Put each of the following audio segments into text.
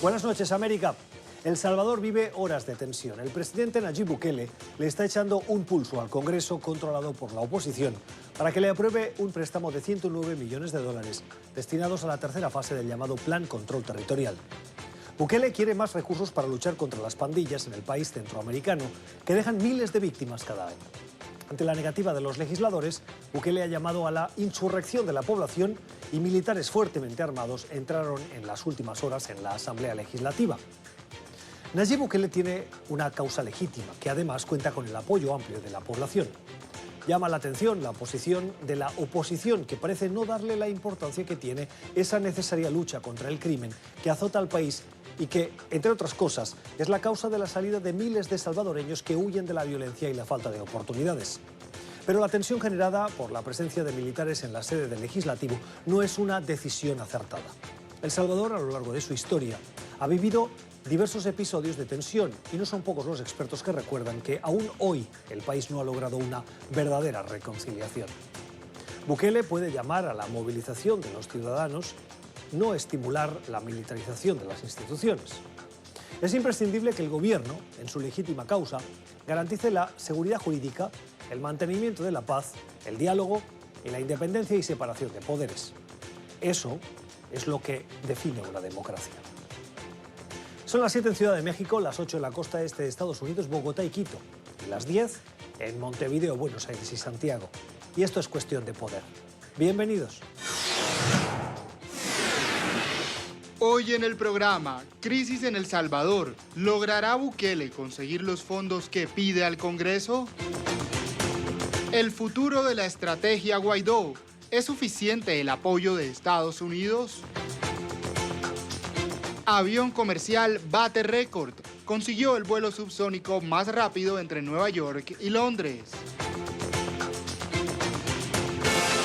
Buenas noches, América. El Salvador vive horas de tensión. El presidente Nayib Bukele le está echando un pulso al Congreso controlado por la oposición para que le apruebe un préstamo de 109 millones de dólares destinados a la tercera fase del llamado Plan Control Territorial. Bukele quiere más recursos para luchar contra las pandillas en el país centroamericano, que dejan miles de víctimas cada año. Ante la negativa de los legisladores, Bukele ha llamado a la insurrección de la población y militares fuertemente armados entraron en las últimas horas en la Asamblea Legislativa. Nayib Bukele tiene una causa legítima, que además cuenta con el apoyo amplio de la población. Llama la atención la posición de la oposición, que parece no darle la importancia que tiene esa necesaria lucha contra el crimen que azota al país y que, entre otras cosas, es la causa de la salida de miles de salvadoreños que huyen de la violencia y la falta de oportunidades. Pero la tensión generada por la presencia de militares en la sede del Legislativo no es una decisión acertada. El Salvador, a lo largo de su historia, ha vivido diversos episodios de tensión y no son pocos los expertos que recuerdan que aún hoy el país no ha logrado una verdadera reconciliación. Bukele puede llamar a la movilización de los ciudadanos, no estimular la militarización de las instituciones. Es imprescindible que el gobierno, en su legítima causa, garantice la seguridad jurídica, el mantenimiento de la paz, el diálogo y la independencia y separación de poderes. Eso es lo que define una democracia. Son las 7 en Ciudad de México, las 8 en la costa este de Estados Unidos, Bogotá y Quito, y las 10 en Montevideo, Buenos Aires y Santiago. Y esto es Cuestión de Poder. Bienvenidos. Hoy en el programa, crisis en El Salvador. ¿Logrará Bukele conseguir los fondos que pide al Congreso? El futuro de la estrategia Guaidó. ¿Es suficiente el apoyo de Estados Unidos? Avión comercial bate récord. Consiguió el vuelo subsónico más rápido entre Nueva York y Londres.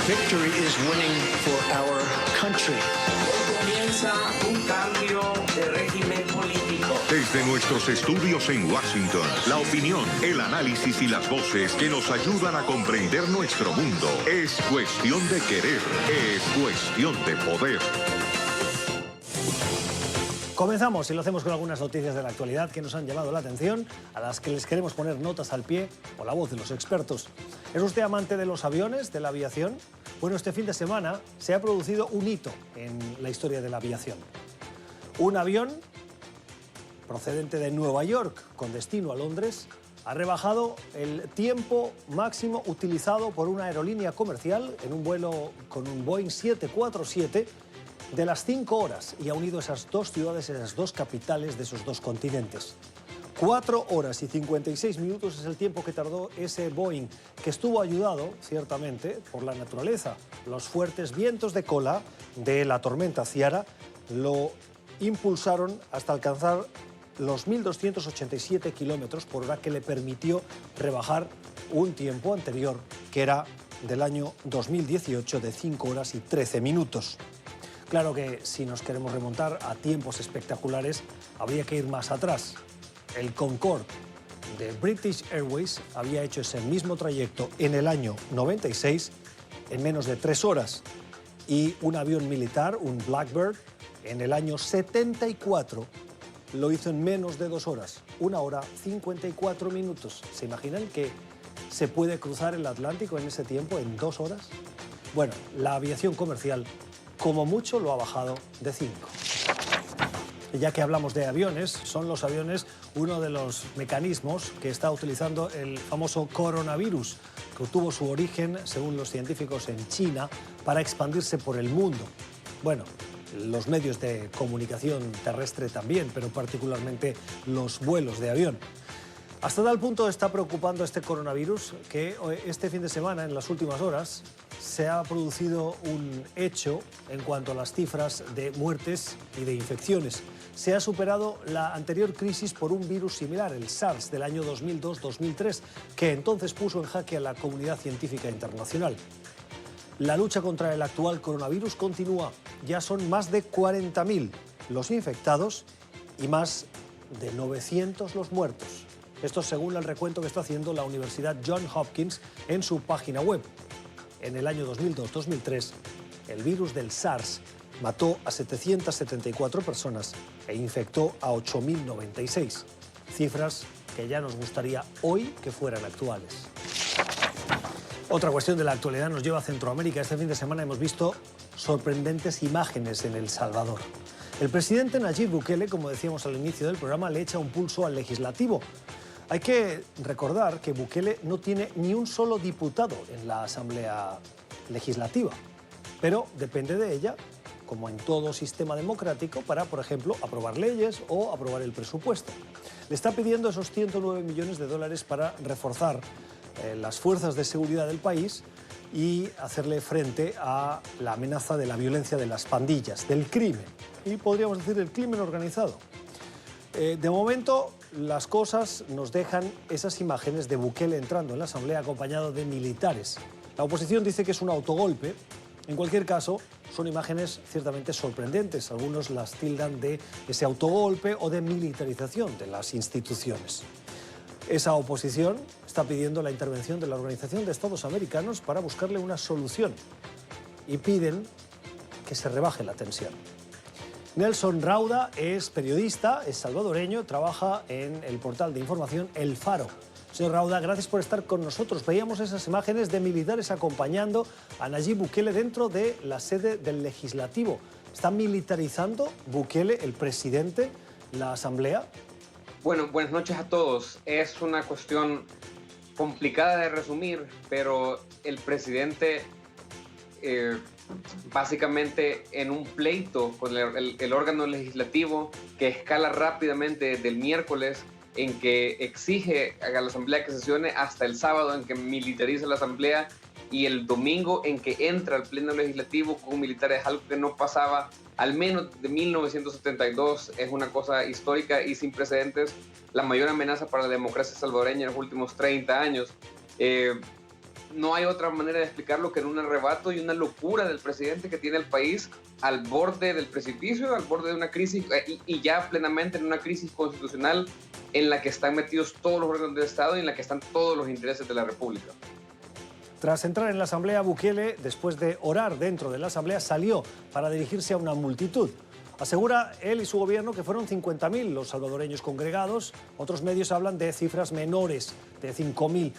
Victory is winning for our country. Comienza un cambio de régimen político. Desde nuestros estudios en Washington, la opinión, el análisis y las voces que nos ayudan a comprender nuestro mundo. Es cuestión de querer, es cuestión de poder. Comenzamos y lo hacemos con algunas noticias de la actualidad que nos han llamado la atención, a las que les queremos poner notas al pie o la voz de los expertos. ¿Es usted amante de los aviones, de la aviación? Bueno, este fin de semana se ha producido un hito en la historia de la aviación. Un avión procedente de Nueva York con destino a Londres ha rebajado el tiempo máximo utilizado por una aerolínea comercial en un vuelo con un Boeing 747 de las 5 horas y ha unido esas dos ciudades, esas dos capitales de esos dos continentes. 4 horas y 56 minutos es el tiempo que tardó ese Boeing, que estuvo ayudado, ciertamente, por la naturaleza. Los fuertes vientos de cola de la tormenta Ciara lo impulsaron hasta alcanzar los 1.287 kilómetros por hora, que le permitió rebajar un tiempo anterior, que era del año 2018, de 5 horas y 13 minutos. Claro que si nos queremos remontar a tiempos espectaculares, habría que ir más atrás. El Concorde de British Airways había hecho ese mismo trayecto en el año 96 en menos de 3 horas. Y un avión militar, un Blackbird, en el año 74 lo hizo en menos de 2 horas. 1 hora 54 minutos. ¿Se imaginan que se puede cruzar el Atlántico en ese tiempo, en 2 horas? Bueno, la aviación comercial, como mucho, lo ha bajado de 5. Y ya que hablamos de aviones, son los aviones uno de los mecanismos que está utilizando el famoso coronavirus, que tuvo su origen, según los científicos, en China, para expandirse por el mundo. Bueno, los medios de comunicación terrestre también, pero particularmente los vuelos de avión. Hasta tal punto está preocupando este coronavirus que este fin de semana, en las últimas horas, se ha producido un hecho en cuanto a las cifras de muertes y de infecciones. Se ha superado la anterior crisis por un virus similar, el SARS, del año 2002-2003, que entonces puso en jaque a la comunidad científica internacional. La lucha contra el actual coronavirus continúa. Ya son más de 40.000 los infectados y más de 900 los muertos. Esto según el recuento que está haciendo la Universidad Johns Hopkins en su página web. En el año 2002-2003, el virus del SARS mató a 774 personas e infectó a 8.096. Cifras que ya nos gustaría hoy que fueran actuales. Otra cuestión de la actualidad nos lleva a Centroamérica. Este fin de semana hemos visto sorprendentes imágenes en El Salvador. El presidente Nayib Bukele, como decíamos al inicio del programa, le echa un pulso al legislativo. Hay que recordar que Bukele no tiene ni un solo diputado en la Asamblea Legislativa, pero depende de ella, como en todo sistema democrático, para, por ejemplo, aprobar leyes o aprobar el presupuesto. Le está pidiendo esos 109 millones de dólares para reforzar las fuerzas de seguridad del país y hacerle frente a la amenaza de la violencia de las pandillas, del crimen, y podríamos decir el crimen organizado. De momento, las cosas nos dejan esas imágenes de Bukele entrando en la Asamblea acompañado de militares. La oposición dice que es un autogolpe. En cualquier caso, son imágenes ciertamente sorprendentes. Algunos las tildan de ese autogolpe o de militarización de las instituciones. Esa oposición está pidiendo la intervención de la Organización de Estados Americanos para buscarle una solución y piden que se rebaje la tensión. Nelson Rauda es periodista, es salvadoreño, trabaja en el portal de información El Faro. Señor Rauda, gracias por estar con nosotros. Veíamos esas imágenes de militares acompañando a Nayib Bukele dentro de la sede del Legislativo. ¿Está militarizando Bukele, el presidente, la Asamblea? Bueno, buenas noches a todos. Es una cuestión complicada de resumir, pero el presidente básicamente en un pleito con el órgano legislativo que escala rápidamente desde el miércoles en que exige a la Asamblea que sesione hasta el sábado en que militariza la Asamblea y el domingo en que entra al pleno legislativo con militares, algo que no pasaba al menos de 1972. Es una cosa histórica y sin precedentes, la mayor amenaza para la democracia salvadoreña en los últimos 30 años. No hay otra manera de explicarlo que en un arrebato y una locura del presidente que tiene el país al borde del precipicio, al borde de una crisis y ya plenamente en una crisis constitucional en la que están metidos todos los órganos del Estado y en la que están todos los intereses de la República. Tras entrar en la Asamblea, Bukele, después de orar dentro de la Asamblea, salió para dirigirse a una multitud. Asegura él y su gobierno que fueron 50.000 los salvadoreños congregados. Otros medios hablan de cifras menores, de 5.000.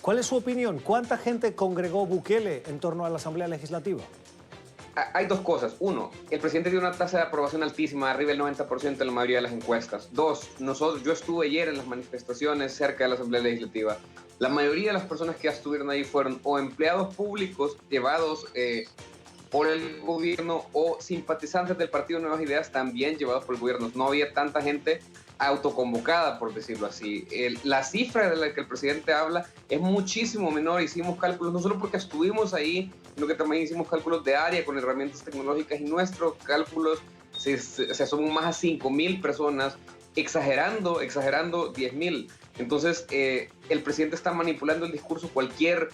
¿Cuál es su opinión? ¿Cuánta gente congregó Bukele en torno a la Asamblea Legislativa? Hay dos cosas. Uno, el presidente tiene una tasa de aprobación altísima, arriba del 90% en la mayoría de las encuestas. Dos, yo estuve ayer en las manifestaciones cerca de la Asamblea Legislativa. La mayoría de las personas que estuvieron ahí fueron o empleados públicos llevados por el gobierno o simpatizantes del Partido Nuevas Ideas también llevados por el gobierno. No había tanta gente autoconvocada, por decirlo así. La cifra de la que el presidente habla es muchísimo menor. Hicimos cálculos, no solo porque estuvimos ahí, sino que también hicimos cálculos de área con herramientas tecnológicas y nuestros cálculos se asoman más a 5.000 personas, exagerando 10.000. Entonces, el presidente está manipulando el discurso. Cualquier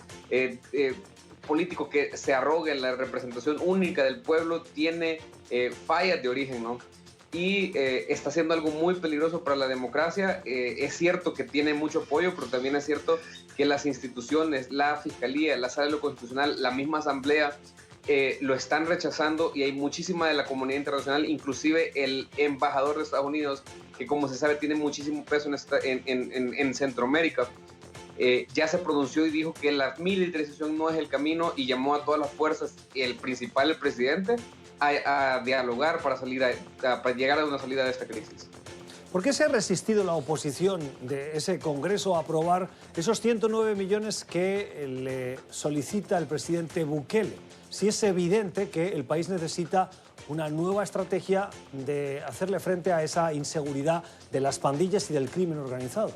político que se arrogue la representación única del pueblo tiene fallas de origen, ¿no? Y está haciendo algo muy peligroso para la democracia. Es cierto que tiene mucho apoyo, pero también es cierto que las instituciones, la Fiscalía, la Sala de lo Constitucional, la misma Asamblea, lo están rechazando y hay muchísima de la comunidad internacional, inclusive el embajador de Estados Unidos, que como se sabe tiene muchísimo peso en Centroamérica, ya se pronunció y dijo que la militarización no es el camino y llamó a todas las fuerzas, el presidente, a dialogar para llegar a una salida de esta crisis. ¿Por qué se ha resistido la oposición de ese Congreso a aprobar esos 109 millones que le solicita el presidente Bukele? Si es evidente que el país necesita una nueva estrategia de hacerle frente a esa inseguridad de las pandillas y del crimen organizado.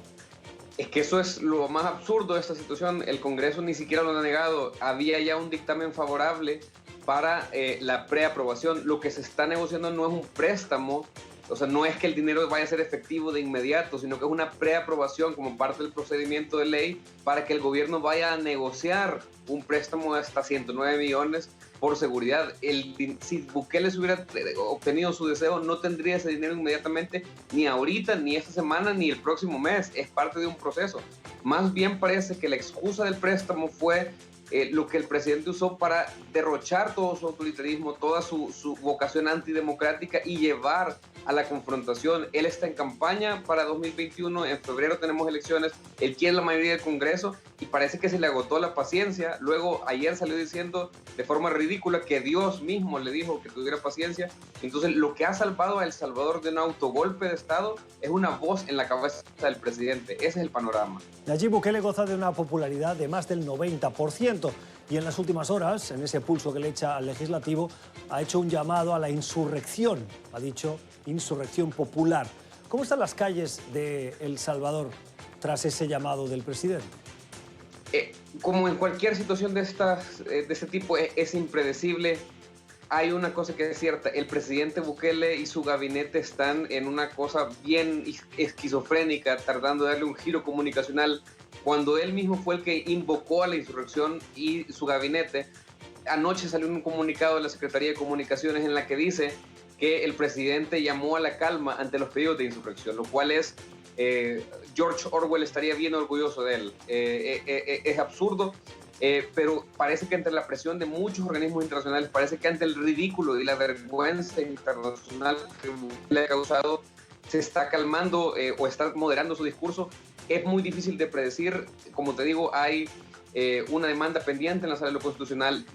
Es que eso es lo más absurdo de esta situación. El Congreso ni siquiera lo ha negado. Había ya un dictamen favorable para la preaprobación. Lo que se está negociando no es un préstamo, o sea, no es que el dinero vaya a ser efectivo de inmediato, sino que es una preaprobación como parte del procedimiento de ley para que el gobierno vaya a negociar un préstamo de hasta 109 millones por seguridad. Si Bukele se hubiera obtenido su deseo, no tendría ese dinero inmediatamente, ni ahorita, ni esta semana, ni el próximo mes. Es parte de un proceso. Más bien parece que la excusa del préstamo fue lo que el presidente usó para derrochar todo su autoritarismo, toda su vocación antidemocrática y llevar a la confrontación. Él está en campaña para 2021, en febrero tenemos elecciones, él quiere la mayoría del Congreso y parece que se le agotó la paciencia. Luego ayer salió diciendo de forma ridícula que Dios mismo le dijo que tuviera paciencia. Entonces lo que ha salvado a El Salvador de un autogolpe de Estado es una voz en la cabeza del presidente. Ese es el panorama. Nayib Bukele goza de una popularidad de más del 90% y en las últimas horas, en ese pulso que le echa al legislativo, ha hecho un llamado a la insurrección, ha dicho insurrección popular. ¿Cómo están las calles de El Salvador tras ese llamado del presidente? Como en cualquier situación de este tipo, es impredecible. Hay una cosa que es cierta, el presidente Bukele y su gabinete están en una cosa bien esquizofrénica, tratando de darle un giro comunicacional, cuando él mismo fue el que invocó a la insurrección y su gabinete. Anoche salió un comunicado de la Secretaría de Comunicaciones en la que dice que el presidente llamó a la calma ante los pedidos de insurrección, lo cual es, George Orwell estaría bien orgulloso de él. Es absurdo. Pero parece que ante la presión de muchos organismos internacionales, parece que ante el ridículo y la vergüenza internacional que le ha causado, se está calmando o está moderando su discurso. Es muy difícil de predecir. Como te digo, hay una demanda pendiente en la Sala de lo Constitucional.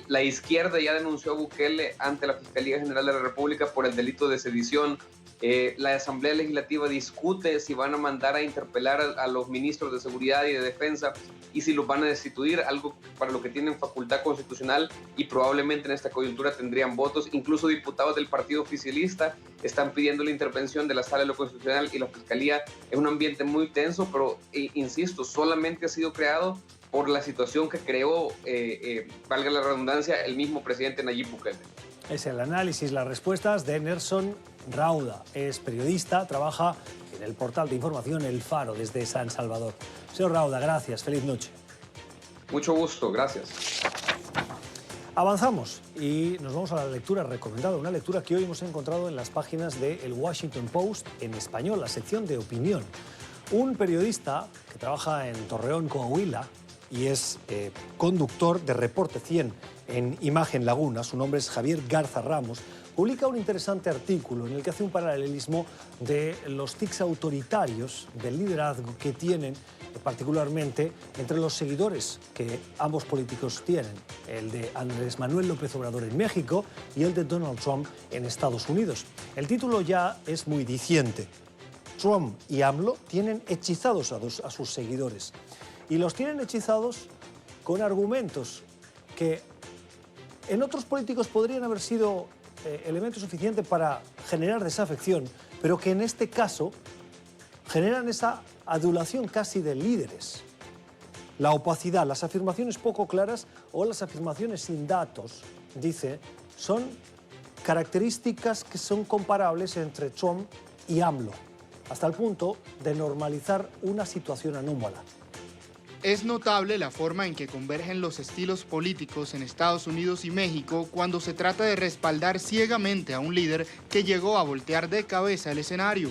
La izquierda ya denunció a Bukele ante la Fiscalía General de la República por el delito de sedición. La Asamblea Legislativa discute si van a mandar a interpelar a los ministros de Seguridad y de Defensa y si los van a destituir, algo para lo que tienen facultad constitucional y probablemente en esta coyuntura tendrían votos. Incluso diputados del partido oficialista están pidiendo la intervención de la Sala de lo Constitucional y la Fiscalía. Es un ambiente muy tenso, pero insisto, solamente ha sido creado por la situación que creó, valga la redundancia, el mismo presidente Nayib Bukele. Es el análisis, las respuestas de Nerson Rauda. Es periodista, trabaja en el portal de información El Faro desde San Salvador. Señor Rauda, gracias. Feliz noche. Mucho gusto, gracias. Avanzamos y nos vamos a la lectura recomendada, una lectura que hoy hemos encontrado en las páginas de El Washington Post en español, la sección de opinión. Un periodista que trabaja en Torreón, Coahuila, y es conductor de Reporte 100 en Imagen Laguna, su nombre es Javier Garza Ramos, publica un interesante artículo en el que hace un paralelismo de los tics autoritarios, del liderazgo que tienen particularmente entre los seguidores que ambos políticos tienen, el de Andrés Manuel López Obrador en México y el de Donald Trump en Estados Unidos. El título ya es muy diciente. Trump y AMLO tienen hechizados a sus seguidores y los tienen hechizados con argumentos que en otros políticos podrían haber sido elemento suficiente para generar desafección, pero que en este caso generan esa adulación casi de líderes. La opacidad, las afirmaciones poco claras o las afirmaciones sin datos, dice, son características que son comparables entre Trump y AMLO, hasta el punto de normalizar una situación anómala. Es notable la forma en que convergen los estilos políticos en Estados Unidos y México cuando se trata de respaldar ciegamente a un líder que llegó a voltear de cabeza el escenario.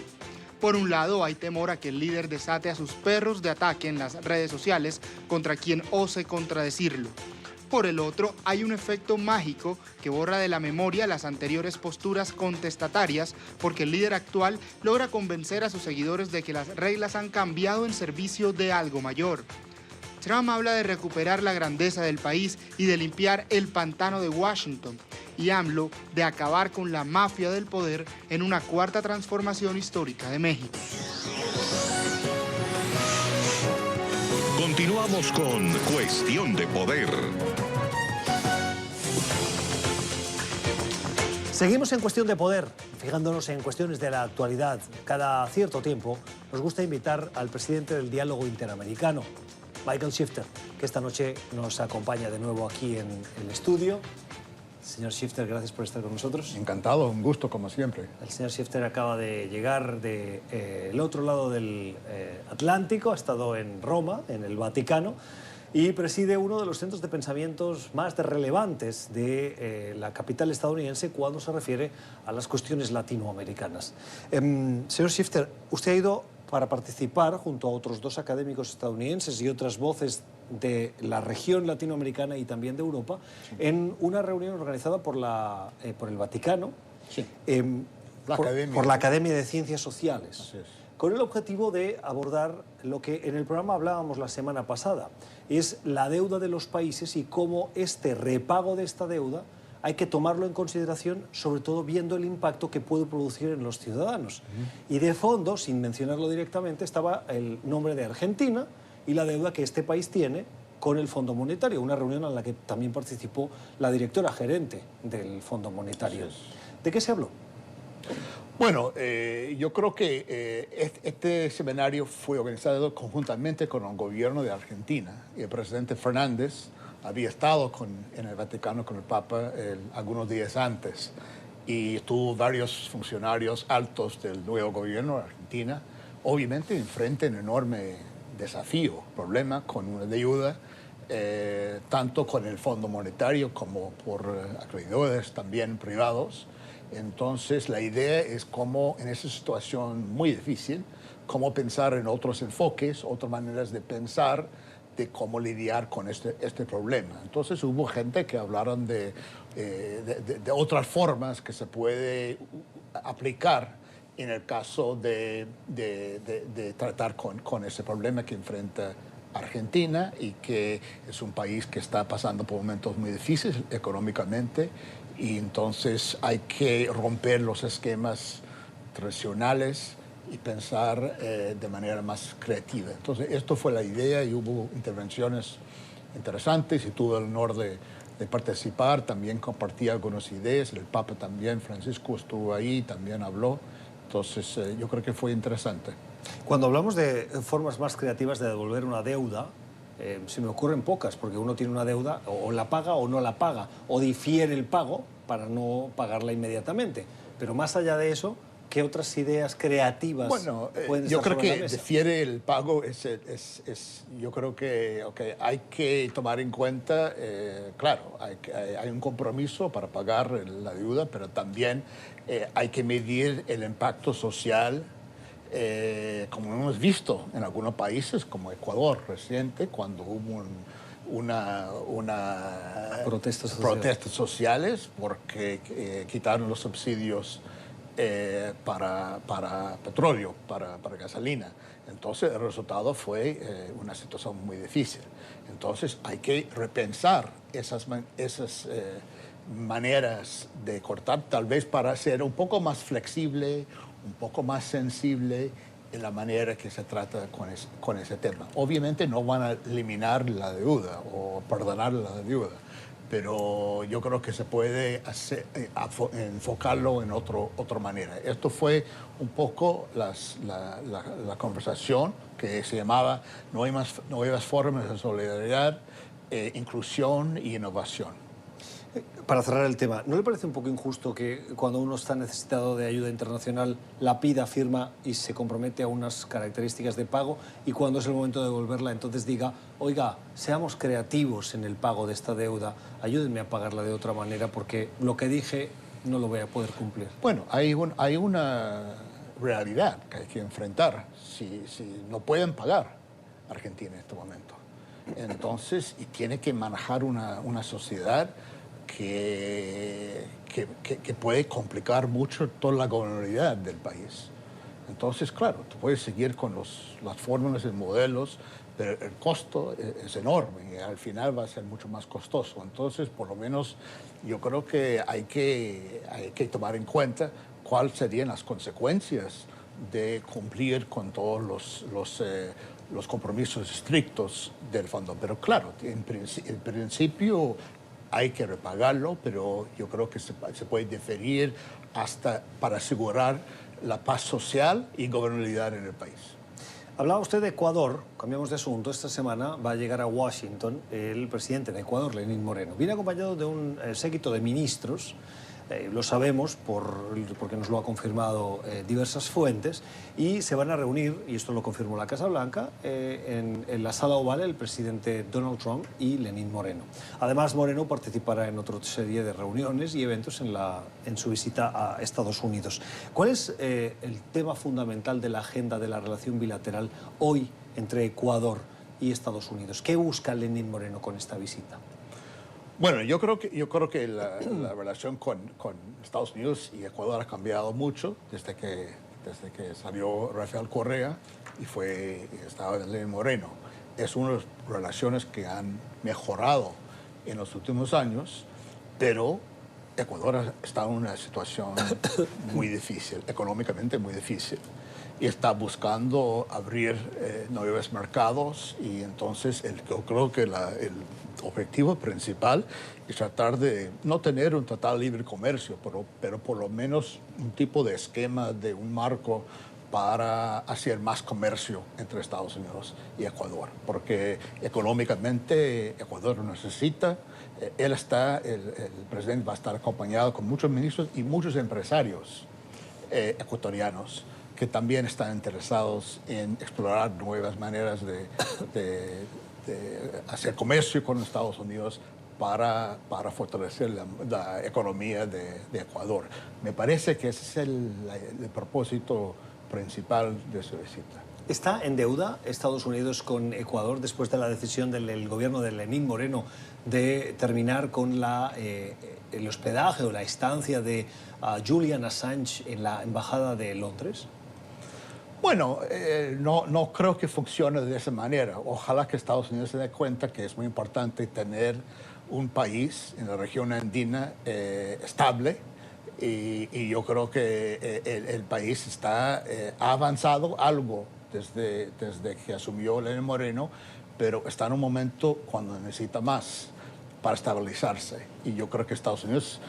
Por un lado, hay temor a que el líder desate a sus perros de ataque en las redes sociales contra quien ose contradecirlo. Por el otro, hay un efecto mágico que borra de la memoria las anteriores posturas contestatarias porque el líder actual logra convencer a sus seguidores de que las reglas han cambiado en servicio de algo mayor. Trump habla de recuperar la grandeza del país y de limpiar el pantano de Washington, y AMLO de acabar con la mafia del poder en una cuarta transformación histórica de México. Continuamos con Cuestión de Poder. Seguimos en Cuestión de Poder, fijándonos en cuestiones de la actualidad. Cada cierto tiempo nos gusta invitar al presidente del Diálogo Interamericano, Michael Shifter, que esta noche nos acompaña de nuevo aquí en el estudio. Señor Shifter, gracias por estar con nosotros. Encantado, un gusto como siempre. El señor Shifter acaba de llegar del otro lado del Atlántico, ha estado en Roma, en el Vaticano, y preside uno de los centros de pensamientos más relevantes de la capital estadounidense cuando se refiere a las cuestiones latinoamericanas. Señor Shifter, usted ha ido para participar junto a otros dos académicos estadounidenses y otras voces de la región latinoamericana y también de Europa en una reunión organizada por el Vaticano, Sí. por la Academia de Ciencias Sociales, Así es. con el objetivo de abordar lo que en el programa hablábamos la semana pasada, es la deuda de los países y cómo este repago de esta deuda hay que tomarlo en consideración, sobre todo viendo el impacto que puede producir en los ciudadanos. Y de fondo, sin mencionarlo directamente, estaba el nombre de Argentina y la deuda que este país tiene con el Fondo Monetario, una reunión en la que también participó la directora gerente del Fondo Monetario. ¿De qué se habló? Bueno, yo creo que este seminario fue organizado conjuntamente con el gobierno de Argentina. Y el presidente Fernández había estado en el Vaticano con el Papa algunos días antes y tuvo varios funcionarios altos del nuevo gobierno de Argentina. Obviamente enfrente un enorme desafío, problema con una deuda, tanto con el Fondo Monetario como por acreedores también privados. Entonces, la idea es cómo, en esa situación muy difícil, cómo pensar en otros enfoques, otras maneras de pensar, de cómo lidiar con este problema. Entonces, hubo gente que hablaron de otras formas que se puede aplicar en el caso de tratar con ese problema que enfrenta Argentina y que es un país que está pasando por momentos muy difíciles económicamente. Y entonces hay que romper los esquemas tradicionales y pensar de manera más creativa. Entonces, esto fue la idea y hubo intervenciones interesantes y tuve el honor de participar. También compartí algunas ideas. El Papa también, Francisco, estuvo ahí, también habló. Entonces, yo creo que fue interesante. Cuando hablamos de formas más creativas de devolver una deuda, se me ocurren pocas, porque uno tiene una deuda, o la paga o no la paga, o difiere el pago para no pagarla inmediatamente. Pero más allá de eso, ¿qué otras ideas creativas pueden estar yo creo sobre la que mesa? difiere el pago, yo creo que hay que tomar en cuenta, claro, hay un compromiso para pagar la deuda, pero también hay que medir el impacto social, como hemos visto en algunos países, como Ecuador reciente, cuando hubo protestas sociales porque quitaron los subsidios para petróleo, para gasolina. Entonces el resultado fue una situación muy difícil. Entonces hay que repensar esas maneras de cortar, tal vez para ser un poco más flexible, un poco más sensible en la manera que se trata con ese tema. Obviamente no van a eliminar la deuda o perdonar la deuda, pero yo creo que se puede enfocarlo en otra manera. Esto fue un poco la conversación que se llamaba Nuevas formas de solidaridad, inclusión y innovación. Para cerrar el tema, ¿no le parece un poco injusto que cuando uno está necesitado de ayuda internacional la pida, firma y se compromete a unas características de pago y cuando es el momento de devolverla entonces diga, oiga, seamos creativos en el pago de esta deuda, ayúdenme a pagarla de otra manera porque lo que dije no lo voy a poder cumplir? Bueno, hay una realidad que hay que enfrentar. Si no pueden pagar Argentina en este momento, entonces, y tiene que manejar una sociedad que puede complicar mucho toda la gobernabilidad del país. Entonces, claro, tú puedes seguir con las fórmulas y modelos, pero el costo es enorme y al final va a ser mucho más costoso. Entonces, por lo menos, yo creo que hay que tomar en cuenta cuáles serían las consecuencias de cumplir con todos los compromisos estrictos del fondo. Pero claro, en principio hay que repagarlo, pero yo creo que se puede diferir hasta para asegurar la paz social y gobernabilidad en el país. Hablaba usted de Ecuador, cambiamos de asunto. Esta semana va a llegar a Washington el presidente de Ecuador, Lenín Moreno. Viene acompañado de un séquito de ministros, lo sabemos porque nos lo ha confirmado diversas fuentes, y se van a reunir, y esto lo confirmó la Casa Blanca, en la Sala Oval el presidente Donald Trump y Lenín Moreno. Además, Moreno participará en otra serie de reuniones y eventos en su visita a Estados Unidos. ¿Cuál es el tema fundamental de la agenda de la relación bilateral hoy entre Ecuador y Estados Unidos. ¿Qué busca Lenín Moreno con esta visita? Bueno, yo creo que la relación con Estados Unidos y Ecuador ha cambiado mucho desde que salió Rafael Correa y estaba Lenín Moreno. Es una de las relaciones que han mejorado en los últimos años, pero Ecuador está en una situación muy difícil, económicamente muy difícil, y está buscando abrir nuevos mercados, y entonces yo creo que el objetivo principal es tratar de no tener un total libre comercio, pero por lo menos un tipo de esquema, de un marco para hacer más comercio entre Estados Unidos y Ecuador, porque económicamente Ecuador necesita. El presidente va a estar acompañado con muchos ministros y muchos empresarios ecuatorianos que también están interesados en explorar nuevas maneras de hacer comercio con Estados Unidos para fortalecer la economía de Ecuador. Me parece que ese es el propósito principal de su visita. ¿Está en deuda Estados Unidos con Ecuador después de la decisión del gobierno de Lenín Moreno de terminar con el hospedaje o la estancia de Julian Assange en la Embajada de Londres? Bueno, no creo que funcione de esa manera. Ojalá que Estados Unidos se dé cuenta que es muy importante tener un país en la región andina estable, y yo creo que el país ha avanzado algo desde que asumió Lenín Moreno, pero está en un momento cuando necesita más para estabilizarse. Y yo creo que Estados Unidos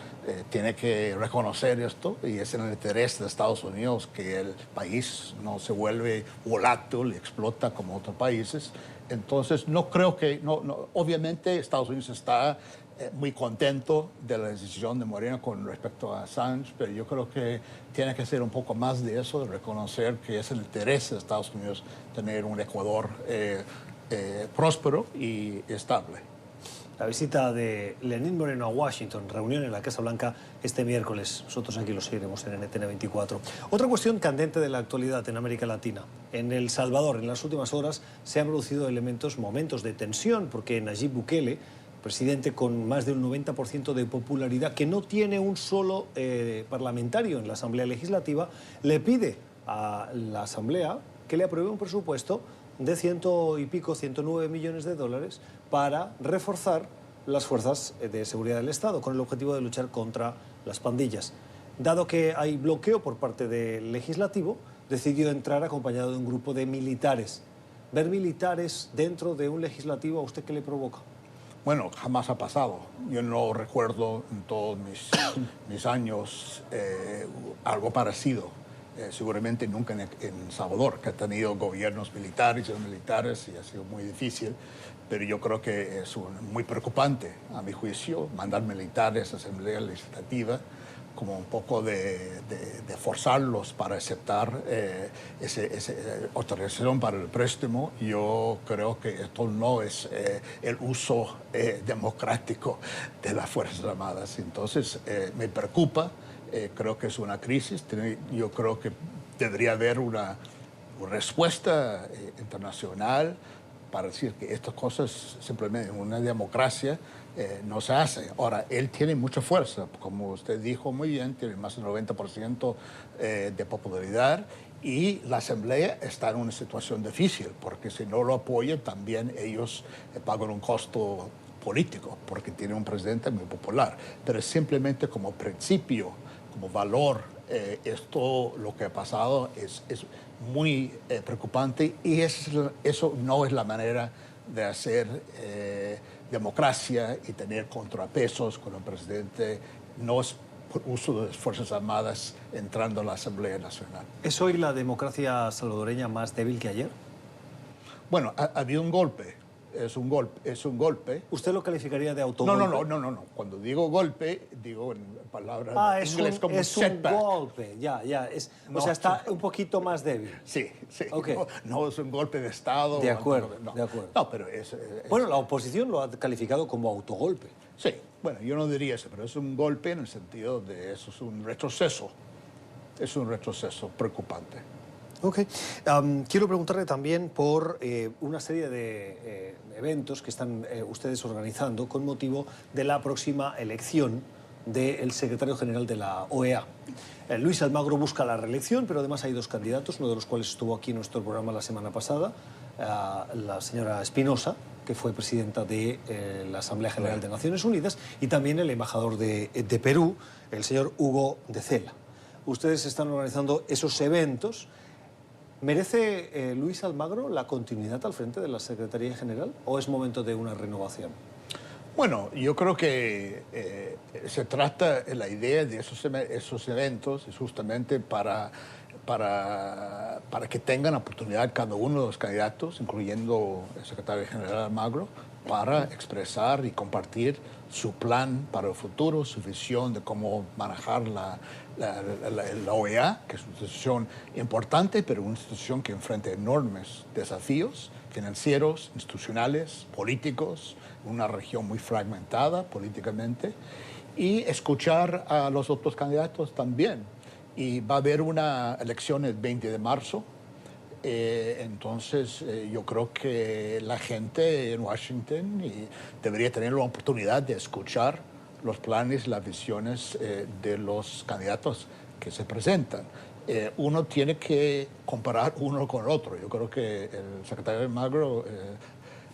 tiene que reconocer esto, y es en el interés de Estados Unidos que el país no se vuelve volátil y explota como otros países. Entonces, no creo que... obviamente, Estados Unidos está muy contento de la decisión de Moreno con respecto a Assange, pero yo creo que tiene que ser un poco más de eso, de reconocer que es el interés de Estados Unidos tener un Ecuador próspero y estable. La visita de Lenín Moreno a Washington, reunión en la Casa Blanca este miércoles. Nosotros aquí lo seguiremos en NTN 24. Otra cuestión candente de la actualidad en América Latina. En El Salvador, en las últimas horas, se han producido momentos de tensión, porque Nayib Bukele, presidente con más de un 90% de popularidad, que no tiene un solo parlamentario en la Asamblea Legislativa, le pide a la Asamblea que le apruebe un presupuesto de 109 millones de dólares para reforzar las fuerzas de seguridad del Estado con el objetivo de luchar contra las pandillas. Dado que hay bloqueo por parte del legislativo, decidió entrar acompañado de un grupo de militares. ¿Ver militares dentro de un legislativo a usted qué le provoca? Bueno, jamás ha pasado. Yo no recuerdo en todos mis años algo parecido. Seguramente nunca en Salvador, que ha tenido gobiernos militares y ha sido muy difícil, pero yo creo que es muy preocupante, a mi juicio, mandar militares a la Asamblea Legislativa, como un poco de forzarlos para aceptar esa autorización para el préstamo. Yo creo que esto no es el uso democrático de las Fuerzas Armadas. Entonces, me preocupa. Creo que es una crisis. Yo creo que debería haber una respuesta internacional para decir que estas cosas simplemente en una democracia no se hace. Ahora, él tiene mucha fuerza, como usted dijo muy bien, tiene más del 90% de popularidad, y la Asamblea está en una situación difícil, porque si no lo apoyan, también ellos pagan un costo político, porque tiene un presidente muy popular. Pero simplemente como principio, como valor, esto, lo que ha pasado, es muy preocupante, y eso no es la manera de hacer democracia y tener contrapesos con el presidente. No es por uso de las Fuerzas Armadas entrando a la Asamblea Nacional. ¿Es hoy la democracia salvadoreña más débil que ayer? Bueno, ha habido un golpe. Es un golpe. ¿Usted lo calificaría de autogolpe? No. Cuando digo golpe, digo en palabras inglés como setback. Es un golpe, ya. O sea, está un poquito más débil. Sí. Okay. No es un golpe de Estado. De acuerdo. No, pero es... Bueno, la oposición lo ha calificado como autogolpe. Sí, bueno, yo no diría eso, pero es un golpe en el sentido de eso, es un retroceso. Es un retroceso preocupante. Ok. Quiero preguntarle también por una serie de eventos que están ustedes organizando con motivo de la próxima elección del secretario general de la OEA. Luis Almagro busca la reelección, pero además hay dos candidatos, uno de los cuales estuvo aquí en nuestro programa la semana pasada, la señora Espinosa, que fue presidenta de la Asamblea General de Naciones Unidas, y también el embajador de Perú, el señor Hugo de Cela. Ustedes están organizando esos eventos. ¿Merece Luis Almagro la continuidad al frente de la Secretaría General o es momento de una renovación? Bueno, yo creo que se trata, la idea de esos eventos es justamente para que tengan oportunidad cada uno de los candidatos, incluyendo el secretario general Almagro, para expresar y compartir su plan para el futuro, su visión de cómo manejar la OEA, que es una institución importante, pero una institución que enfrenta enormes desafíos financieros, institucionales, políticos, una región muy fragmentada políticamente, y escuchar a los otros candidatos también. Y va a haber una elección el 20 de marzo, entonces yo creo que la gente en Washington debería tener la oportunidad de escuchar los planes, las visiones de los candidatos que se presentan. Uno tiene que comparar uno con el otro. Yo creo que el secretario Almagro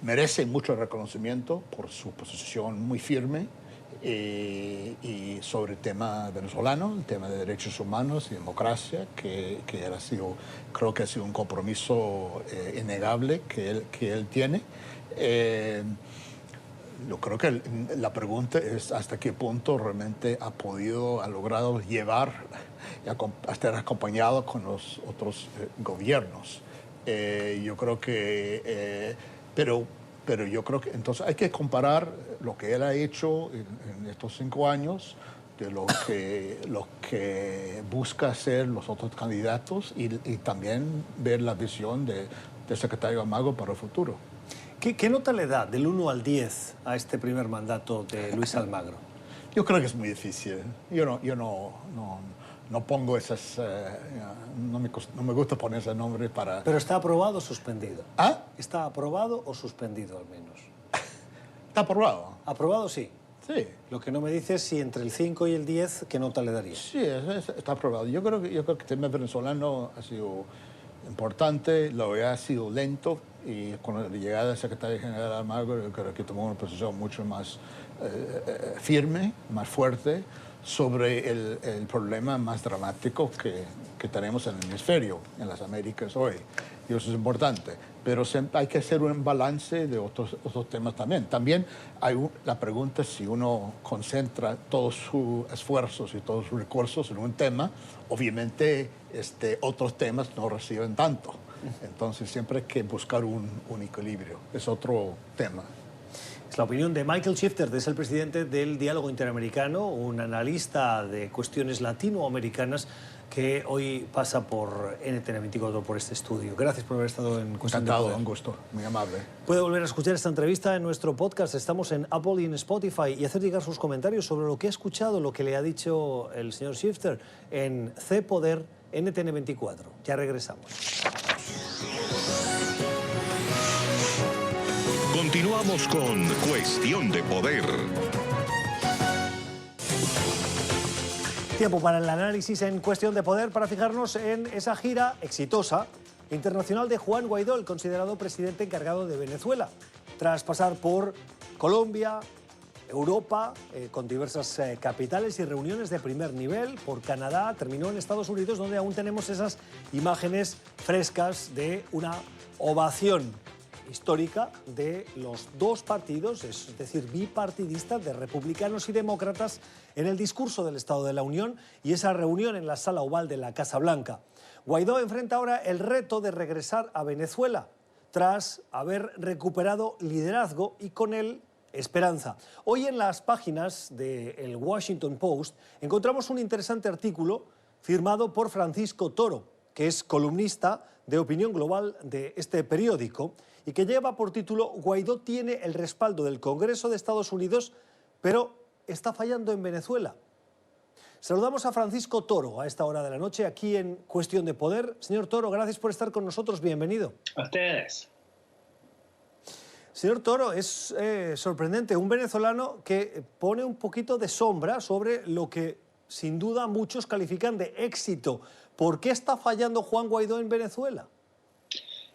merece mucho reconocimiento por su posición muy firme y sobre el tema venezolano, el tema de derechos humanos y democracia, que creo que ha sido un compromiso innegable que él tiene. Yo creo que la pregunta es hasta qué punto realmente ha logrado llevar, a estar acompañado con los otros gobiernos. Yo creo que, pero yo creo que entonces hay que comparar lo que él ha hecho en estos 5 años de lo que busca hacer los otros candidatos y también ver la visión del secretario Almagro para el futuro. ¿Qué nota le da del 1 al 10 a este primer mandato de Luis Almagro? Yo creo que es muy difícil. Yo no pongo esas... no me gusta poner ese nombre para... ¿Pero está aprobado o suspendido? ¿Ah? ¿Está aprobado o suspendido al menos? Está aprobado. ¿Aprobado? Sí. Sí. Lo que no me dice es si entre el 5 y el 10, ¿qué nota le daría? Sí, está aprobado. Yo creo que el tema venezolano ha sido importante, la OEA ha sido lento y con la llegada del secretario general Almagro yo creo que tomó una posición mucho más firme, más fuerte sobre el problema más dramático que tenemos en el hemisferio, en las Américas hoy. Y eso es importante. Pero hay que hacer un balance de otros temas también. También hay la pregunta si uno concentra todos sus esfuerzos y todos sus recursos en un tema, obviamente otros temas no reciben tanto. Entonces siempre hay que buscar un equilibrio. Es otro tema. Es la opinión de Michael Shifter, es el presidente del Diálogo Interamericano, un analista de cuestiones latinoamericanas que hoy pasa por NTN 24 por este estudio. Gracias por haber estado en Cuestión de Poder. Encantado, un gusto, muy amable. Puede volver a escuchar esta entrevista en nuestro podcast. Estamos en Apple y en Spotify y hacer llegar sus comentarios sobre lo que ha escuchado, lo que le ha dicho el señor Shifter en C Poder NTN 24. Ya regresamos. Continuamos con Cuestión de Poder. Tiempo para el análisis en Cuestión de Poder para fijarnos en esa gira exitosa internacional de Juan Guaidó, el considerado presidente encargado de Venezuela. Tras pasar por Colombia, Europa, con diversas capitales y reuniones de primer nivel, por Canadá, terminó en Estados Unidos, donde aún tenemos esas imágenes frescas de una ovación histórica de los dos partidos, es decir, bipartidistas, de republicanos y demócratas, en el discurso del Estado de la Unión y esa reunión en la Sala Oval de la Casa Blanca. Guaidó enfrenta ahora el reto de regresar a Venezuela, tras haber recuperado liderazgo y con él esperanza. Hoy en las páginas del Washington Post encontramos un interesante artículo firmado por Francisco Toro, que es columnista de opinión global de este periódico y que lleva por título «Guaidó tiene el respaldo del Congreso de Estados Unidos, pero está fallando en Venezuela». Saludamos a Francisco Toro a esta hora de la noche aquí en Cuestión de Poder. Señor Toro, gracias por estar con nosotros. Bienvenido. A ustedes. Señor Toro, es sorprendente, un venezolano que pone un poquito de sombra sobre lo que sin duda muchos califican de éxito. ¿Por qué está fallando Juan Guaidó en Venezuela?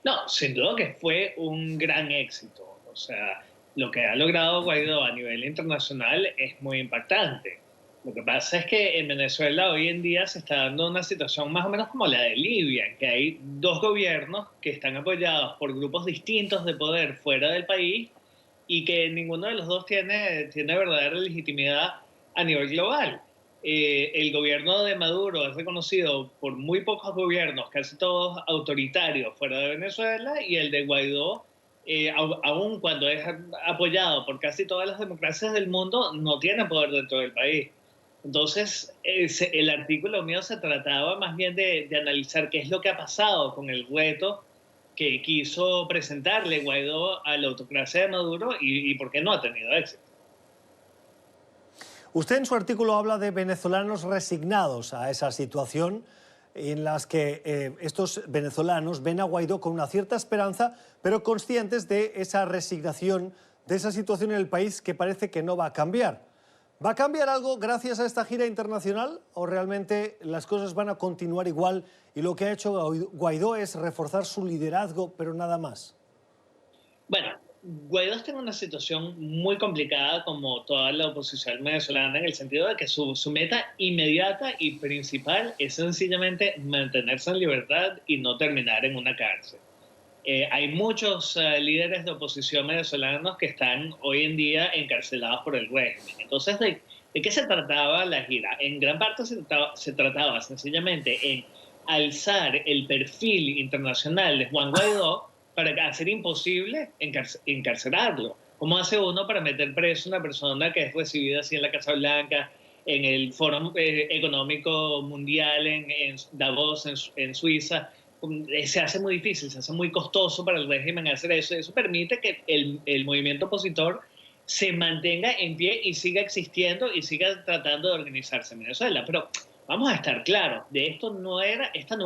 No, sin duda que fue un gran éxito. O sea, lo que ha logrado Guaidó a nivel internacional es muy impactante. Lo que pasa es que en Venezuela hoy en día se está dando una situación más o menos como la de Libia, en que hay dos gobiernos que están apoyados por grupos distintos de poder fuera del país y que ninguno de los dos tiene verdadera legitimidad a nivel global. El gobierno de Maduro es reconocido por muy pocos gobiernos, casi todos autoritarios fuera de Venezuela, y el de Guaidó, aun cuando es apoyado por casi todas las democracias del mundo, no tiene poder dentro del país. Entonces, el artículo mío se trataba más bien de analizar qué es lo que ha pasado con el reto que quiso presentarle Guaidó a la autocracia de Maduro y por qué no ha tenido éxito. Usted en su artículo habla de venezolanos resignados a esa situación en las que estos venezolanos ven a Guaidó con una cierta esperanza, pero conscientes de esa resignación, de esa situación en el país que parece que no va a cambiar. ¿Va a cambiar algo gracias a esta gira internacional o realmente las cosas van a continuar igual y lo que ha hecho Guaidó es reforzar su liderazgo, pero nada más? Bueno, Guaidó está en una situación muy complicada como toda la oposición venezolana en el sentido de que su meta inmediata y principal es sencillamente mantenerse en libertad y no terminar en una cárcel. Hay muchos líderes de oposición venezolanos que están hoy en día encarcelados por el régimen. Entonces, ¿de qué se trataba la gira? En gran parte se trataba sencillamente en alzar el perfil internacional de Juan Guaidó para hacer imposible encarcelarlo. ¿Cómo hace uno para meter preso a una persona que es recibida así en la Casa Blanca, en el Foro Económico Mundial en Davos, en Suiza? Se hace muy difícil, se hace muy costoso para el régimen hacer eso. Eso permite que el movimiento opositor se mantenga en pie y siga existiendo y siga tratando de organizarse en Venezuela. Pero vamos a estar claros, esta no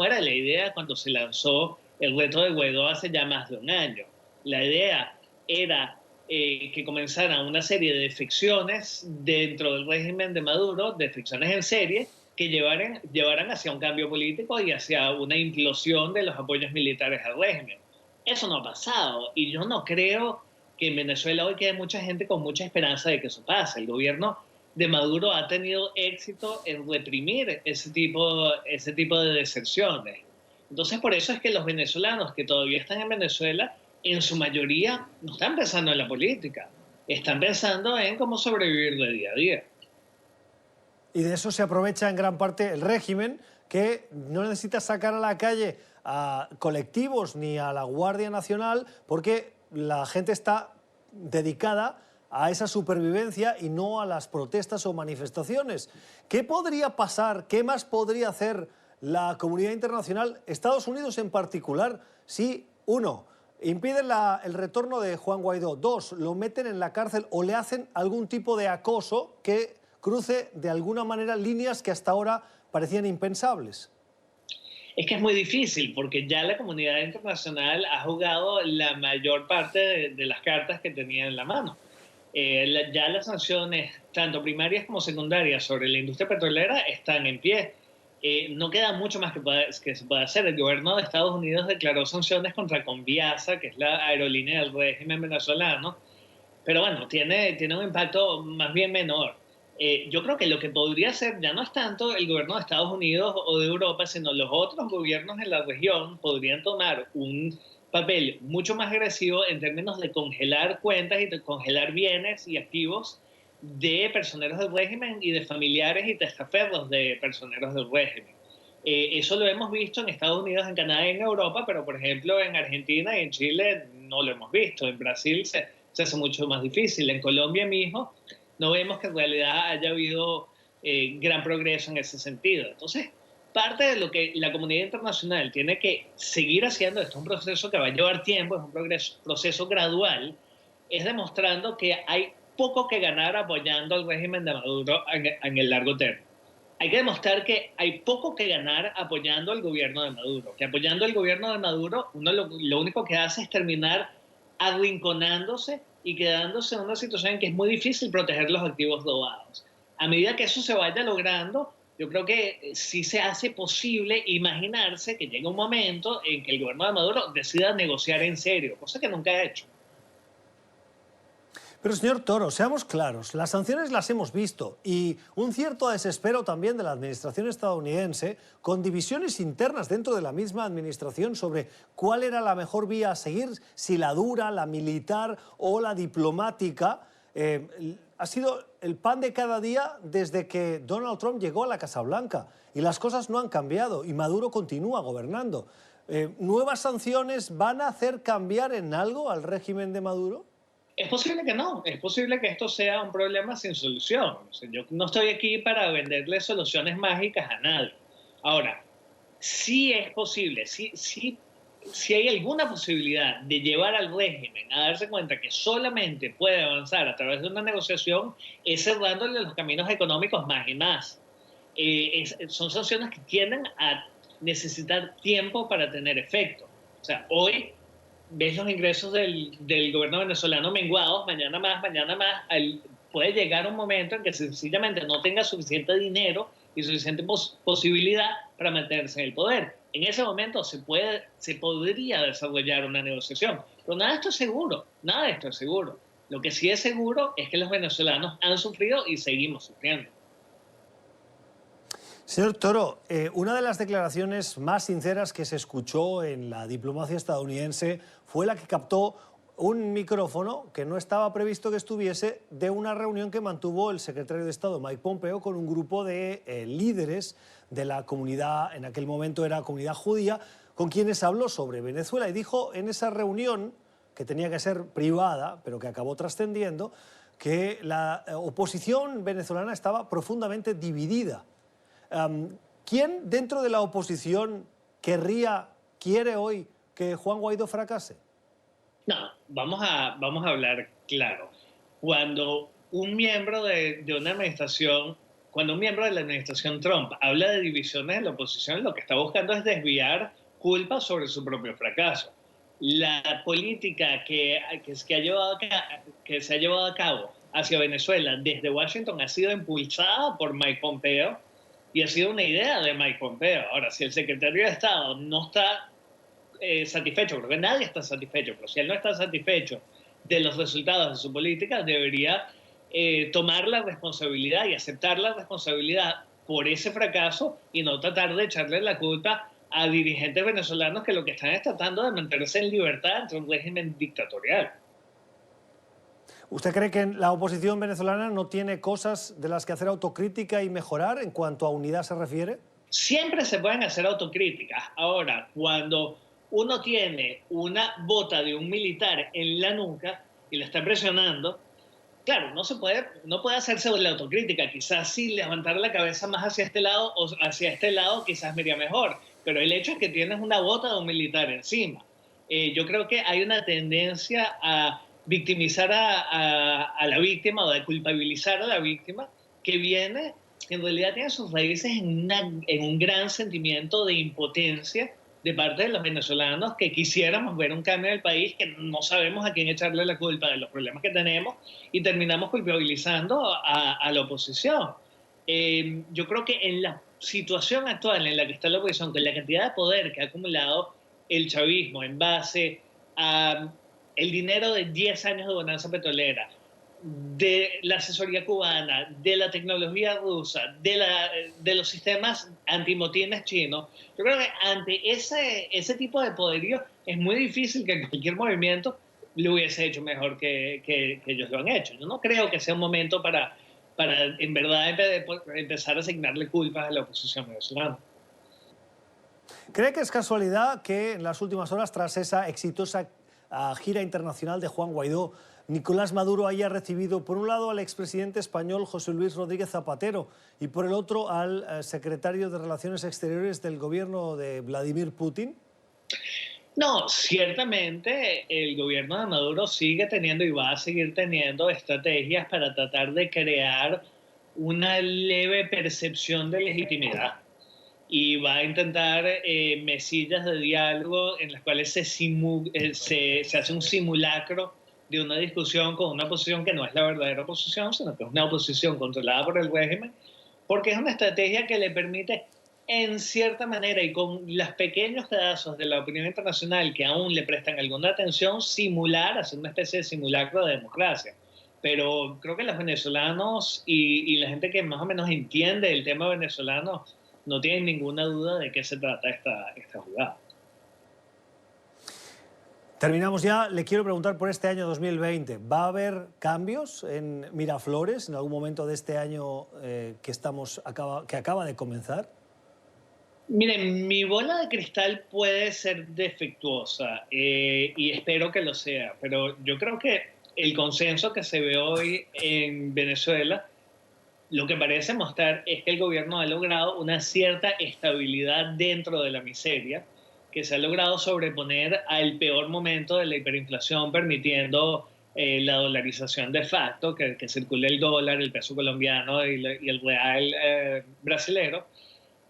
era la idea cuando se lanzó el reto de Guaidó hace ya más de un año. La idea era que comenzaran una serie de defecciones dentro del régimen de Maduro, defecciones en serie, que llevaran hacia un cambio político y hacia una implosión de los apoyos militares al régimen. Eso no ha pasado y yo no creo que en Venezuela hoy quede mucha gente con mucha esperanza de que eso pase. El gobierno de Maduro ha tenido éxito en reprimir ese tipo de deserciones. Entonces, por eso es que los venezolanos que todavía están en Venezuela, en su mayoría, no están pensando en la política, están pensando en cómo sobrevivir de día a día. Y de eso se aprovecha en gran parte el régimen, que no necesita sacar a la calle a colectivos ni a la Guardia Nacional, porque la gente está dedicada a esa supervivencia y no a las protestas o manifestaciones. ¿Qué podría pasar? ¿Qué más podría hacer la comunidad internacional, Estados Unidos en particular, si, uno, impiden el retorno de Juan Guaidó, dos, lo meten en la cárcel o le hacen algún tipo de acoso que cruce de alguna manera líneas que hasta ahora parecían impensables? Es que es muy difícil porque ya la comunidad internacional ha jugado la mayor parte de las cartas que tenía en la mano. Ya las sanciones, tanto primarias como secundarias, sobre la industria petrolera están en pie. No queda mucho más que se pueda hacer. El gobierno de Estados Unidos declaró sanciones contra Conviasa, que es la aerolínea del régimen venezolano, pero bueno, tiene un impacto más bien menor. Yo creo que lo que podría hacer ya no es tanto el gobierno de Estados Unidos o de Europa, sino los otros gobiernos en la región podrían tomar un papel mucho más agresivo en términos de congelar cuentas y de congelar bienes y activos de personeros del régimen y de familiares y testaferros de personeros del régimen. Eso lo hemos visto en Estados Unidos, en Canadá y en Europa, pero por ejemplo en Argentina y en Chile no lo hemos visto. En Brasil se hace mucho más difícil. En Colombia mismo no vemos que en realidad haya habido gran progreso en ese sentido. Entonces, parte de lo que la comunidad internacional tiene que seguir haciendo, esto es un proceso que va a llevar tiempo, es un proceso gradual, es demostrando que hay poco que ganar apoyando al régimen de Maduro en el largo término. hay que demostrar que hay poco que ganar apoyando al gobierno de Maduro, que apoyando al gobierno de Maduro uno lo único que hace es terminar arrinconándose y quedándose en una situación en que es muy difícil proteger los activos robados. A medida que eso se vaya logrando, yo creo que sí se hace posible imaginarse que llega un momento en que el gobierno de Maduro decida negociar en serio, cosa que nunca ha hecho. Pero, señor Toro, seamos claros, las sanciones las hemos visto y un cierto desespero también de la administración estadounidense, con divisiones internas dentro de la misma administración sobre cuál era la mejor vía a seguir, si la dura, la militar o la diplomática, ha sido el pan de cada día desde que Donald Trump llegó a la Casa Blanca y las cosas no han cambiado y Maduro continúa gobernando. ¿Nuevas sanciones van a hacer cambiar en algo al régimen de Maduro? Es posible que no, es posible que esto sea un problema sin solución. O sea, yo no estoy aquí para venderle soluciones mágicas a nadie. Ahora, sí es posible, sí hay alguna posibilidad de llevar al régimen a darse cuenta que solamente puede avanzar a través de una negociación, es cerrándole los caminos económicos más y más. Son sanciones que tienden a necesitar tiempo para tener efecto. O sea, hoy ves los ingresos del gobierno venezolano menguados, mañana más, puede llegar un momento en que sencillamente no tenga suficiente dinero y suficiente posibilidad para mantenerse en el poder. En ese momento se podría desarrollar una negociación, pero nada de esto es seguro, nada de esto es seguro. Lo que sí es seguro es que los venezolanos han sufrido y seguimos sufriendo. Señor Toro, una de las declaraciones más sinceras que se escuchó en la diplomacia estadounidense fue la que captó un micrófono que no estaba previsto que estuviese de una reunión que mantuvo el secretario de Estado Mike Pompeo con un grupo de líderes de la comunidad, en aquel momento era comunidad judía, con quienes habló sobre Venezuela y dijo en esa reunión, que tenía que ser privada, pero que acabó trascendiendo, que la oposición venezolana estaba profundamente dividida. ¿Quién dentro de la oposición quiere hoy que Juan Guaidó fracase? No, vamos a hablar claro. Cuando un miembro de una administración, cuando un miembro de la administración Trump habla de divisiones en la oposición, lo que está buscando es desviar culpa sobre su propio fracaso. La política que se ha llevado a cabo hacia Venezuela desde Washington ha sido impulsada por Mike Pompeo, y ha sido una idea de Mike Pompeo. Ahora, si el secretario de Estado no está satisfecho, porque nadie está satisfecho, pero si él no está satisfecho de los resultados de su política, debería tomar la responsabilidad y aceptar la responsabilidad por ese fracaso y no tratar de echarle la culpa a dirigentes venezolanos que lo que están es tratando de mantenerse en libertad entre un régimen dictatorial. ¿Usted cree que la oposición venezolana no tiene cosas de las que hacer autocrítica y mejorar en cuanto a unidad se refiere? Siempre se pueden hacer autocríticas. Ahora, cuando uno tiene una bota de un militar en la nuca y la está presionando, claro, no puede hacerse la autocrítica. Quizás si levantar la cabeza más hacia este lado o hacia este lado quizás me iría mejor. Pero el hecho es que tienes una bota de un militar encima. Yo creo que hay una tendencia a victimizar a la víctima o de culpabilizar a la víctima, que en realidad tiene sus raíces en un gran sentimiento de impotencia de parte de los venezolanos, que quisiéramos ver un cambio en el país, que no sabemos a quién echarle la culpa de los problemas que tenemos y terminamos culpabilizando a la oposición. Yo creo que en la situación actual en la que está la oposición, con la cantidad de poder que ha acumulado el chavismo en base a el dinero de 10 años de bonanza petrolera, de la asesoría cubana, de la tecnología rusa, de los sistemas antimotines chinos, yo creo que ante ese tipo de poderío es muy difícil que cualquier movimiento lo hubiese hecho mejor que ellos lo han hecho. Yo no creo que sea un momento para en verdad empezar a asignarle culpas a la oposición venezolana. ¿Cree que es casualidad que en las últimas horas, tras esa exitosa gira internacional de Juan Guaidó, Nicolás Maduro haya recibido por un lado al expresidente español José Luis Rodríguez Zapatero y por el otro al secretario de Relaciones Exteriores del gobierno de Vladimir Putin? No, ciertamente el gobierno de Maduro sigue teniendo y va a seguir teniendo estrategias para tratar de crear una leve percepción de legitimidad y va a intentar mesillas de diálogo en las cuales se hace un simulacro de una discusión con una oposición que no es la verdadera oposición, sino que es una oposición controlada por el régimen, porque es una estrategia que le permite, en cierta manera, y con los pequeños pedazos de la opinión internacional que aún le prestan alguna atención, hacer una especie de simulacro de democracia. Pero creo que los venezolanos y la gente que más o menos entiende el tema venezolano no tienen ninguna duda de qué se trata esta jugada. Terminamos ya. Le quiero preguntar por este año 2020. ¿Va a haber cambios en Miraflores en algún momento de este año que acaba de comenzar? Miren, mi bola de cristal puede ser defectuosa y espero que lo sea, pero yo creo que el consenso que se ve hoy en Venezuela lo que parece mostrar es que el gobierno ha logrado una cierta estabilidad dentro de la miseria, que se ha logrado sobreponer al peor momento de la hiperinflación, permitiendo la dolarización de facto, que circule el dólar, el peso colombiano y el real brasilero.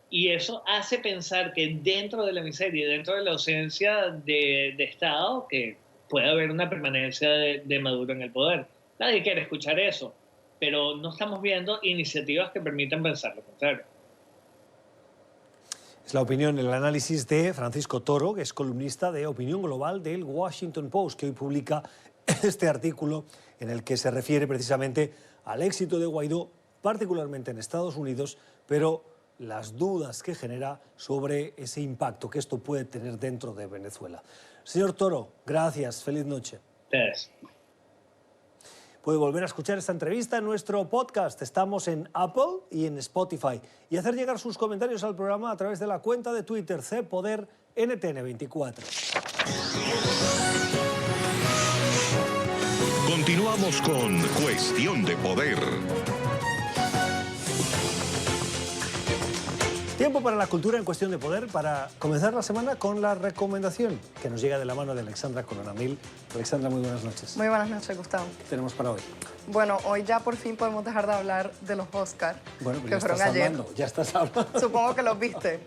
Y eso hace pensar que dentro de la miseria y dentro de la ausencia de Estado, que puede haber una permanencia de Maduro en el poder. Nadie quiere escuchar eso, pero no estamos viendo iniciativas que permitan pensar lo contrario. Es la opinión, el análisis de Francisco Toro, que es columnista de Opinión Global del Washington Post, que hoy publica este artículo en el que se refiere precisamente al éxito de Guaidó, particularmente en Estados Unidos, pero las dudas que genera sobre ese impacto que esto puede tener dentro de Venezuela. Señor Toro, gracias. Feliz noche. Gracias. Puede volver a escuchar esta entrevista en nuestro podcast. Estamos en Apple y en Spotify. Y hacer llegar sus comentarios al programa a través de la cuenta de Twitter CPoderNTN24. Continuamos con Cuestión de Poder. Tiempo para la cultura en Cuestión de Poder, para comenzar la semana con la recomendación que nos llega de la mano de Alexandra Coronamil. Alexandra, muy buenas noches. Muy buenas noches, Gustavo. ¿Qué tenemos para hoy? Bueno, hoy ya por fin podemos dejar de hablar de los Oscars, bueno, que fueron ayer. Ya estás hablando. Supongo que los viste.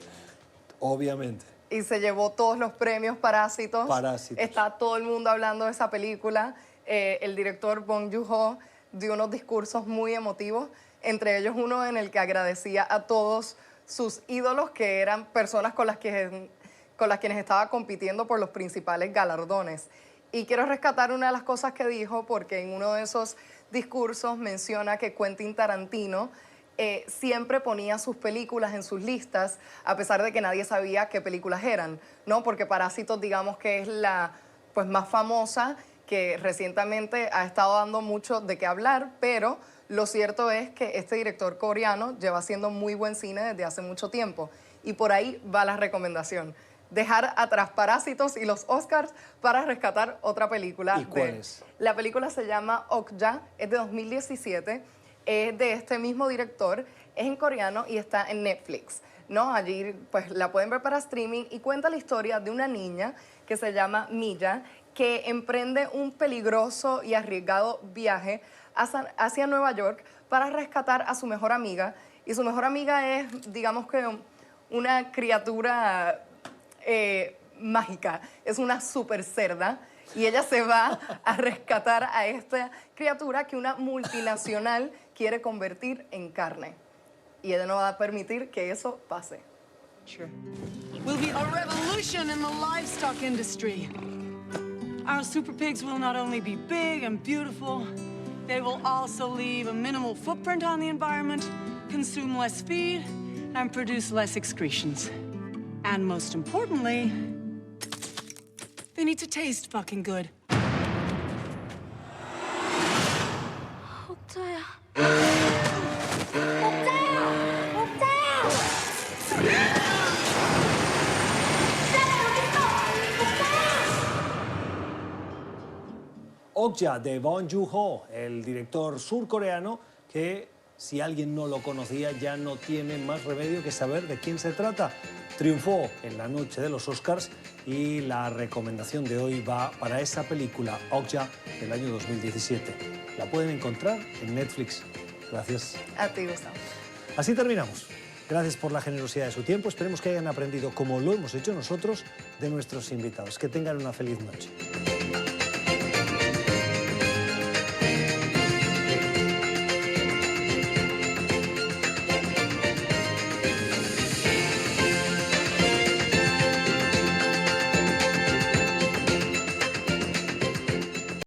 Obviamente. Y se llevó todos los premios Parásitos. Parásitos. Está todo el mundo hablando de esa película. El director Bong Joon-ho dio unos discursos muy emotivos, entre ellos uno en el que agradecía a todos sus ídolos, que eran personas con las quienes estaba compitiendo por los principales galardones. Y quiero rescatar una de las cosas que dijo, porque en uno de esos discursos menciona que Quentin Tarantino siempre ponía sus películas en sus listas, a pesar de que nadie sabía qué películas eran, ¿no? Porque Parásitos, digamos que es la más famosa, que recientemente ha estado dando mucho de qué hablar, pero lo cierto es que este director coreano lleva haciendo muy buen cine desde hace mucho tiempo. Y por ahí va la recomendación. Dejar atrás Parásitos y los Oscars para rescatar otra película. ¿Y cuál es? La película se llama Okja, es de 2017, es de este mismo director, es en coreano y está en Netflix, ¿no? Allí pues la pueden ver para streaming y cuenta la historia de una niña que se llama Milla, que emprende un peligroso y arriesgado viaje hacia Nueva York para rescatar a su mejor amiga. Y su mejor amiga es, digamos que, una criatura mágica. Es una super cerda. Y ella se va a rescatar a esta criatura que una multinacional quiere convertir en carne. Y ella no va a permitir que eso pase. Will be a revolution in the livestock industry. Our super pigs will not only be big and beautiful, they will also leave a minimal footprint on the environment, consume less feed, and produce less excretions. And most importantly, they need to taste fucking good. 옥자야. Okja, de Bong Joon-ho, el director surcoreano que, si alguien no lo conocía, ya no tiene más remedio que saber de quién se trata. Triunfó en la noche de los Oscars y la recomendación de hoy va para esa película, Okja, del año 2017. La pueden encontrar en Netflix. Gracias. A ti, Gustavo. Así terminamos. Gracias por la generosidad de su tiempo. Esperemos que hayan aprendido, como lo hemos hecho nosotros, de nuestros invitados. Que tengan una feliz noche.